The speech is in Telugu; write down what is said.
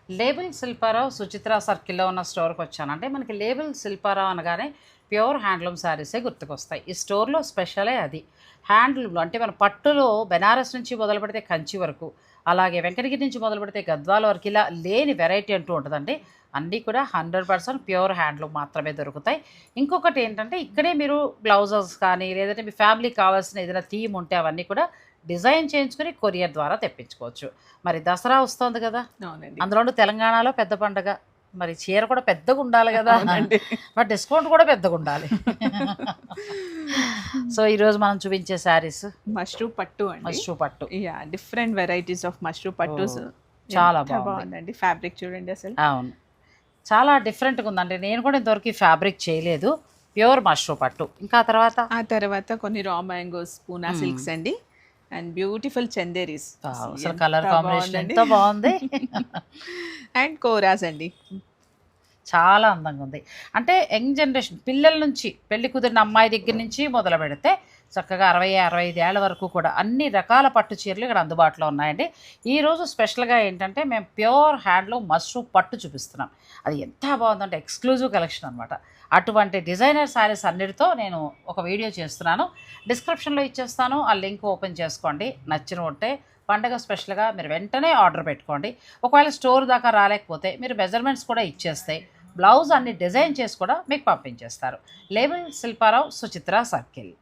లేబుల్ శిల్పారావు సుచిత్ర సర్కిల్లో ఉన్న స్టోర్కి వచ్చాను. అంటే మనకి లేబుల్ శిల్పారావు అనగానే ప్యూర్ హ్యాండ్లూమ్ శారీసే గుర్తుకొస్తాయి. ఈ స్టోర్లో స్పెషలే అది. హ్యాండ్లూమ్లో అంటే మన పట్టులో బెనారస్ నుంచి మొదలు పెడితే కంచి వరకు, అలాగే వెంకటగిరి నుంచి మొదలు పెడితే గద్వాల వరకు ఇలా లేని వెరైటీ అంటూ ఉంటుందండి. అన్నీ కూడా 100% ప్యూర్ హ్యాండ్లూమ్ మాత్రమే దొరుకుతాయి. ఇంకొకటి ఏంటంటే ఇక్కడే మీరు బ్లౌజెస్ కానీ లేదంటే మీ ఫ్యామిలీకి కావాల్సిన ఏదైనా థీమ్ ఉంటే అవన్నీ కూడా డిజైన్ చేయించుకొని కొరియర్ ద్వారా తెప్పించుకోవచ్చు. మరి దసరా వస్తుంది కదా, అవునండి. అందులోనూ తెలంగాణలో పెద్ద పండగ. మరి చీర కూడా పెద్దగా ఉండాలి కదా, అవునండి. మరి డిస్కౌంట్ కూడా పెద్దగా ఉండాలి. సో ఈరోజు మనం చూపించే శారీస్ మష్రూ పట్టు అండి. మష్రూ పట్టు. Yeah, different varieties of Mashru పట్టుస్. ఓ, చాలా బాగుంది. బాగుందండి. ఫ్యాబ్రిక్ చూడండి అసలు. అవును, చాలా డిఫరెంట్గా ఉందండి. నేను కూడా ఇంతవరకు ఈ ఫ్యాబ్రిక్ చేయలేదు. ప్యూర్ మష్రూ పట్టు. ఇంకా ఆ తర్వాత కొన్ని రా మ్యాంగోస్, పూనా సిల్క్స్ అండి, అండ్ బ్యూటిఫుల్ చందేరీస్. అసలు కలర్ కాంబినేషన్ ఎంత బాగుంది. అండ్ కోరాస్ అండి. చాలా అందంగా ఉంది. అంటే యంగ్ జనరేషన్ పిల్లల నుంచి పెళ్లి కుదిరిన అమ్మాయి దగ్గర నుంచి మొదలు పెడితే చక్కగా 60-65 ఏళ్ల వరకు కూడా అన్ని రకాల పట్టు చీరలు ఇక్కడ అందుబాటులో ఉన్నాయండి. ఈరోజు స్పెషల్గా ఏంటంటే మేము ప్యూర్ హ్యాండ్లూమ్ మష్రూ పట్టు చూపిస్తున్నాం. అది ఎంత బాగుందంటే ఎక్స్క్లూజివ్ కలెక్షన్ అనమాట. అటువంటి డిజైనర్ శారీస్ అన్నిటితో నేను ఒక వీడియో చేస్తున్నాను. డిస్క్రిప్షన్లో ఇచ్చేస్తాను, ఆ లింక్ ఓపెన్ చేసుకోండి. నచ్చిన ఉంటే పండగ స్పెషల్గా మీరు వెంటనే ఆర్డర్ పెట్టుకోండి. ఒకవేళ స్టోర్ దాకా రాలేకపోతే మీరు మెజర్మెంట్స్ కూడా ఇచ్చేస్తే బ్లౌజ్ అన్ని డిజైన్ చేసి కూడా మీకు పంపించేస్తారు. Label Shilpa Rao Suchitra circle.